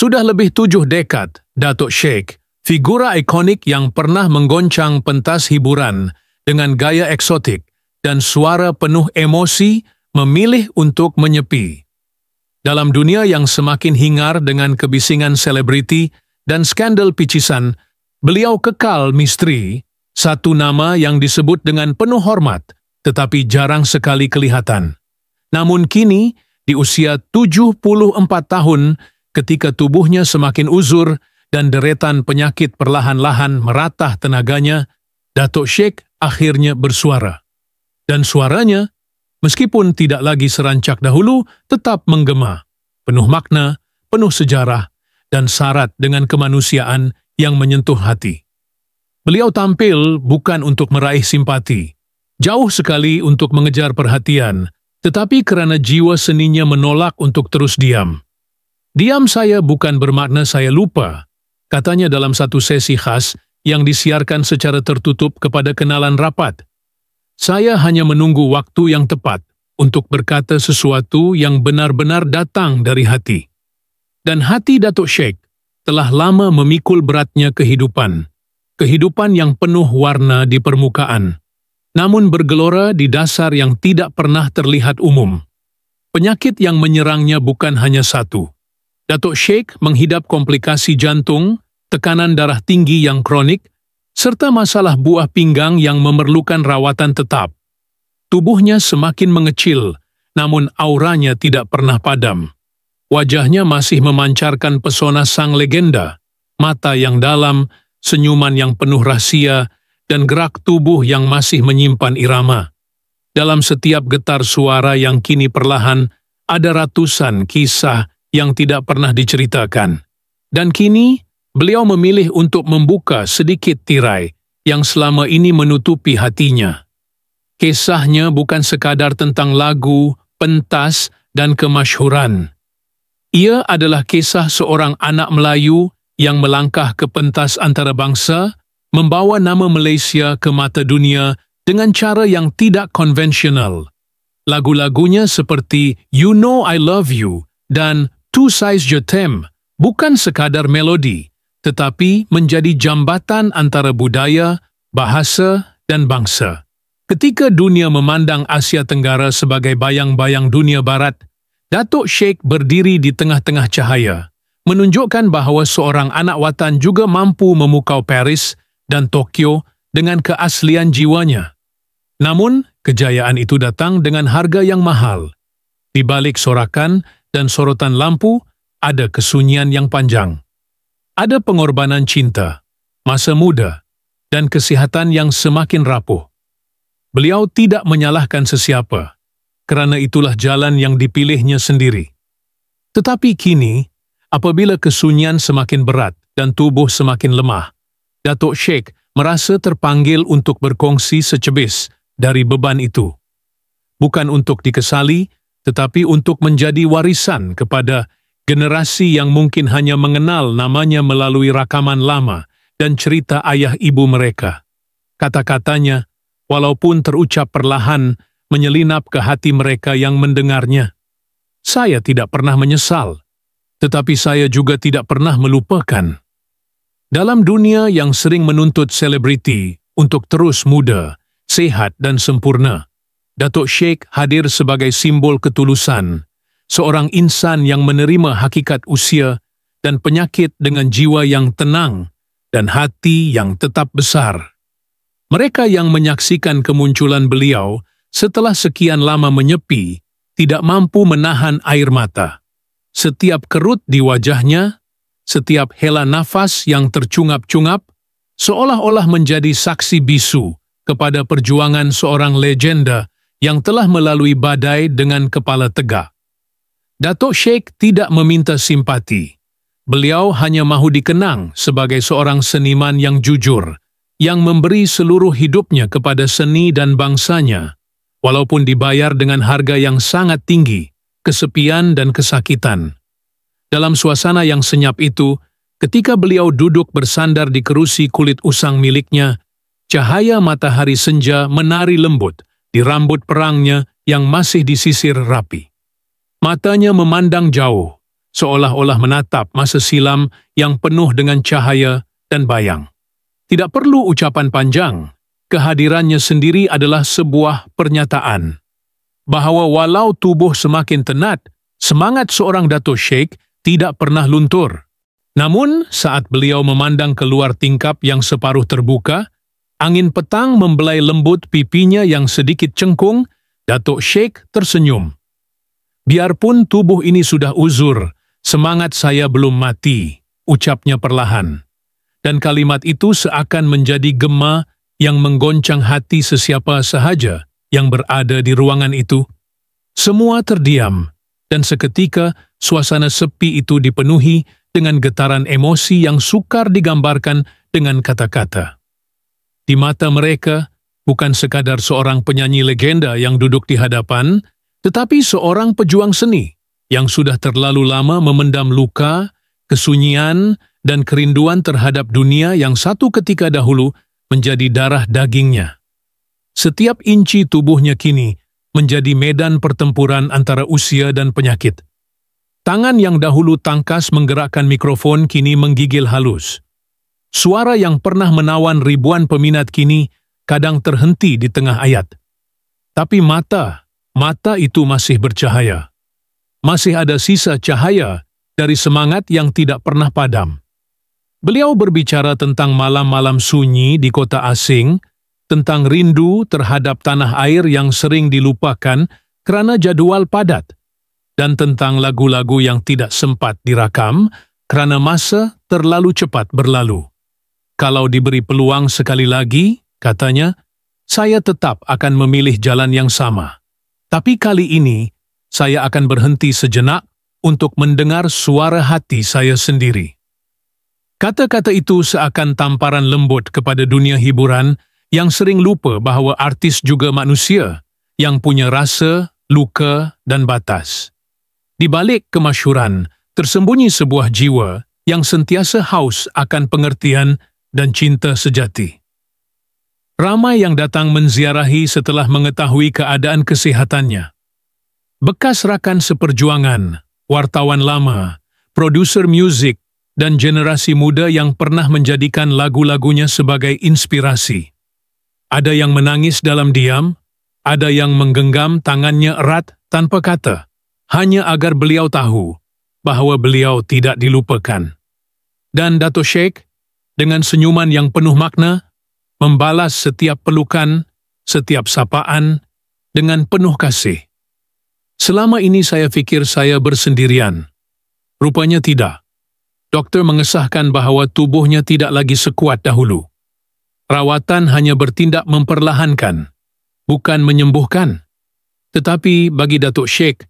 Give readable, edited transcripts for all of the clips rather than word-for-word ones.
Sudah lebih 7 dekad, Datuk Sheikh, figura ikonik yang pernah menggoncang pentas hiburan dengan gaya eksotik dan suara penuh emosi, memilih untuk menyepi. Dalam dunia yang semakin hingar dengan kebisingan selebriti dan skandal picisan, beliau kekal misteri, satu nama yang disebut dengan penuh hormat, tetapi jarang sekali kelihatan. Namun kini, di usia 74 tahun, ketika tubuhnya semakin uzur dan deretan penyakit perlahan-lahan meratah tenaganya, Datuk Sheikh akhirnya bersuara. Dan suaranya, meskipun tidak lagi serancak dahulu, tetap menggema, penuh makna, penuh sejarah, dan syarat dengan kemanusiaan yang menyentuh hati. Beliau tampil bukan untuk meraih simpati, jauh sekali untuk mengejar perhatian, tetapi kerana jiwa seninya menolak untuk terus diam. Diam saya bukan bermakna saya lupa, katanya dalam satu sesi khas yang disiarkan secara tertutup kepada kenalan rapat. Saya hanya menunggu waktu yang tepat untuk berkata sesuatu yang benar-benar datang dari hati. Dan hati Datuk Sheikh telah lama memikul beratnya kehidupan. Kehidupan yang penuh warna di permukaan, namun bergelora di dasar yang tidak pernah terlihat umum. Penyakit yang menyerangnya bukan hanya satu. Datuk Sheikh menghidap komplikasi jantung, tekanan darah tinggi yang kronik, serta masalah buah pinggang yang memerlukan rawatan tetap. Tubuhnya semakin mengecil, namun auranya tidak pernah padam. Wajahnya masih memancarkan pesona sang legenda, mata yang dalam, senyuman yang penuh rahasia, dan gerak tubuh yang masih menyimpan irama. Dalam setiap getar suara yang kini perlahan, ada ratusan kisah yang tidak pernah diceritakan. Dan kini, beliau memilih untuk membuka sedikit tirai yang selama ini menutupi hatinya. Kisahnya bukan sekadar tentang lagu, pentas, dan kemasyhuran. Ia adalah kisah seorang anak Melayu yang melangkah ke pentas antarabangsa, membawa nama Malaysia ke mata dunia dengan cara yang tidak konvensional. Lagu-lagunya seperti You Know I Love You dan Tout ça je t'aime bukan sekadar melodi, tetapi menjadi jambatan antara budaya, bahasa, dan bangsa. Ketika dunia memandang Asia Tenggara sebagai bayang-bayang dunia barat, Datuk Sheikh berdiri di tengah-tengah cahaya, menunjukkan bahawa seorang anak watan juga mampu memukau Paris dan Tokyo dengan keaslian jiwanya. Namun, kejayaan itu datang dengan harga yang mahal. Di balik sorakan dan sorotan lampu, ada kesunyian yang panjang. Ada pengorbanan cinta, masa muda, dan kesihatan yang semakin rapuh. Beliau tidak menyalahkan sesiapa, kerana itulah jalan yang dipilihnya sendiri. Tetapi kini, apabila kesunyian semakin berat dan tubuh semakin lemah, Datuk Sheikh merasa terpanggil untuk berkongsi secebis dari beban itu. Bukan untuk dikesali, tetapi untuk menjadi warisan kepada generasi yang mungkin hanya mengenal namanya melalui rakaman lama dan cerita ayah ibu mereka. Kata-katanya, walaupun terucap perlahan, menyelinap ke hati mereka yang mendengarnya. Saya tidak pernah menyesal, tetapi saya juga tidak pernah melupakan. Dalam dunia yang sering menuntut selebriti untuk terus muda, sehat dan sempurna, Datuk Sheikh hadir sebagai simbol ketulusan, seorang insan yang menerima hakikat usia dan penyakit dengan jiwa yang tenang dan hati yang tetap besar. Mereka yang menyaksikan kemunculan beliau setelah sekian lama menyepi, tidak mampu menahan air mata. Setiap kerut di wajahnya, setiap hela nafas yang tercungap-cungap, seolah-olah menjadi saksi bisu kepada perjuangan seorang legenda yang telah melalui badai dengan kepala tegak. Datuk Sheikh tidak meminta simpati. Beliau hanya mahu dikenang sebagai seorang seniman yang jujur, yang memberi seluruh hidupnya kepada seni dan bangsanya, walaupun dibayar dengan harga yang sangat tinggi, kesepian dan kesakitan. Dalam suasana yang senyap itu, ketika beliau duduk bersandar di kerusi kulit usang miliknya, cahaya matahari senja menari lembut di rambut perangnya yang masih disisir rapi. Matanya memandang jauh, seolah-olah menatap masa silam yang penuh dengan cahaya dan bayang. Tidak perlu ucapan panjang, kehadirannya sendiri adalah sebuah pernyataan bahawa walau tubuh semakin tenat, semangat seorang Dato' Sheikh tidak pernah luntur. Namun, saat beliau memandang keluar tingkap yang separuh terbuka, angin petang membelai lembut pipinya yang sedikit cengkung, Dato' Sheikh tersenyum. Biarpun tubuh ini sudah uzur, semangat saya belum mati, ucapnya perlahan. Dan kalimat itu seakan menjadi gema yang menggoncang hati sesiapa sahaja yang berada di ruangan itu. Semua terdiam, dan seketika suasana sepi itu dipenuhi dengan getaran emosi yang sukar digambarkan dengan kata-kata. Di mata mereka, bukan sekadar seorang penyanyi legenda yang duduk di hadapan, tetapi seorang pejuang seni yang sudah terlalu lama memendam luka, kesunyian, dan kerinduan terhadap dunia yang satu ketika dahulu menjadi darah dagingnya. Setiap inci tubuhnya kini menjadi medan pertempuran antara usia dan penyakit. Tangan yang dahulu tangkas menggerakkan mikrofon kini menggigil halus. Suara yang pernah menawan ribuan peminat kini kadang terhenti di tengah ayat. Tapi mata itu masih bercahaya. Masih ada sisa cahaya dari semangat yang tidak pernah padam. Beliau berbicara tentang malam-malam sunyi di kota asing, tentang rindu terhadap tanah air yang sering dilupakan kerana jadwal padat, dan tentang lagu-lagu yang tidak sempat dirakam kerana masa terlalu cepat berlalu. Kalau diberi peluang sekali lagi, katanya, saya tetap akan memilih jalan yang sama. Tapi kali ini, saya akan berhenti sejenak untuk mendengar suara hati saya sendiri. Kata-kata itu seakan tamparan lembut kepada dunia hiburan yang sering lupa bahawa artis juga manusia yang punya rasa, luka dan batas. Di balik kemasyhuran, tersembunyi sebuah jiwa yang sentiasa haus akan pengertian dan cinta sejati. Ramai yang datang menziarahi setelah mengetahui keadaan kesihatannya. Bekas rakan seperjuangan, wartawan lama, produser muzik, dan generasi muda yang pernah menjadikan lagu-lagunya sebagai inspirasi. Ada yang menangis dalam diam, ada yang menggenggam tangannya erat tanpa kata, hanya agar beliau tahu bahawa beliau tidak dilupakan. Dan Dato' Sheikh, dengan senyuman yang penuh makna, membalas setiap pelukan, setiap sapaan, dengan penuh kasih. Selama ini saya fikir saya bersendirian. Rupanya tidak. Doktor mengesahkan bahawa tubuhnya tidak lagi sekuat dahulu. Rawatan hanya bertindak memperlahankan, bukan menyembuhkan. Tetapi bagi Dato' Sheikh,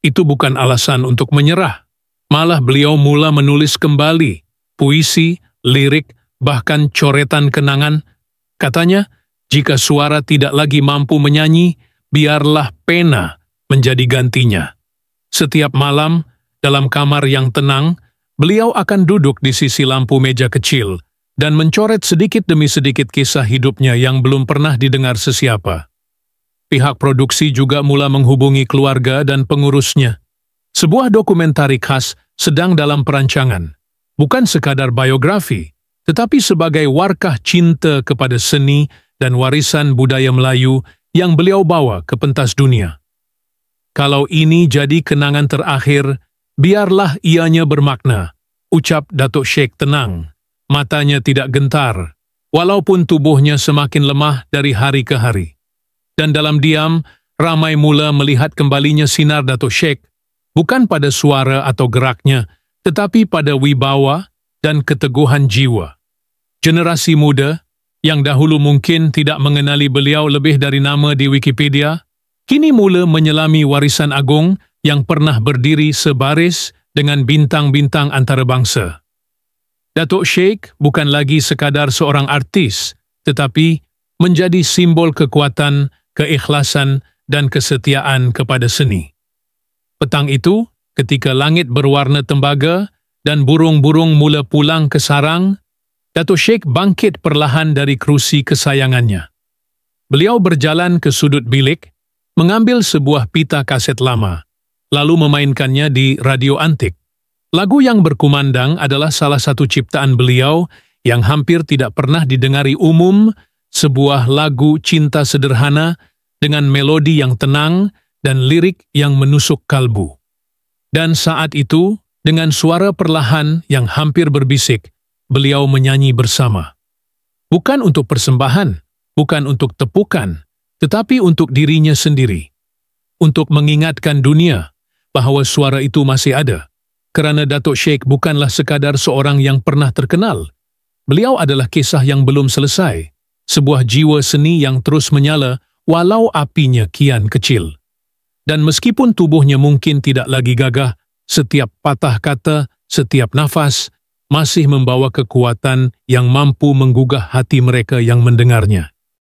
itu bukan alasan untuk menyerah. Malah beliau mula menulis kembali puisi, lirik, bahkan coretan kenangan. Katanya, jika suara tidak lagi mampu menyanyi, biarlah pena menjadi gantinya. Setiap malam, dalam kamar yang tenang, beliau akan duduk di sisi lampu meja kecil dan mencoret sedikit demi sedikit kisah hidupnya yang belum pernah didengar sesiapa. Pihak produksi juga mula menghubungi keluarga dan pengurusnya. Sebuah dokumentari khas sedang dalam perancangan, bukan sekadar biografi, tetapi sebagai warkah cinta kepada seni dan warisan budaya Melayu yang beliau bawa ke pentas dunia. Kalau ini jadi kenangan terakhir, biarlah ianya bermakna, ucap Dato' Sheikh tenang. Matanya tidak gentar, walaupun tubuhnya semakin lemah dari hari ke hari. Dan dalam diam, ramai mula melihat kembalinya sinar Dato' Sheikh, bukan pada suara atau geraknya, tetapi pada wibawa dan keteguhan jiwa. Generasi muda, yang dahulu mungkin tidak mengenali beliau lebih dari nama di Wikipedia, kini mula menyelami warisan agung yang pernah berdiri sebaris dengan bintang-bintang antarabangsa. Dato' Sheikh bukan lagi sekadar seorang artis, tetapi menjadi simbol kekuatan, keikhlasan, dan kesetiaan kepada seni. Petang itu, ketika langit berwarna tembaga dan burung-burung mula pulang ke sarang, Dato' Sheikh bangkit perlahan dari kerusi kesayangannya. Beliau berjalan ke sudut bilik, mengambil sebuah pita kaset lama, lalu memainkannya di radio antik. Lagu yang berkumandang adalah salah satu ciptaan beliau yang hampir tidak pernah didengari umum, sebuah lagu cinta sederhana dengan melodi yang tenang dan lirik yang menusuk kalbu. Dan saat itu, dengan suara perlahan yang hampir berbisik, beliau menyanyi bersama. Bukan untuk persembahan, bukan untuk tepukan, tetapi untuk dirinya sendiri. Untuk mengingatkan dunia bahwa suara itu masih ada. Kerana Datuk Sheikh bukanlah sekadar seorang yang pernah terkenal. Beliau adalah kisah yang belum selesai, sebuah jiwa seni yang terus menyala walau apinya kian kecil. Dan meskipun tubuhnya mungkin tidak lagi gagah, setiap patah kata, setiap nafas, masih membawa kekuatan yang mampu menggugah hati mereka yang mendengarnya.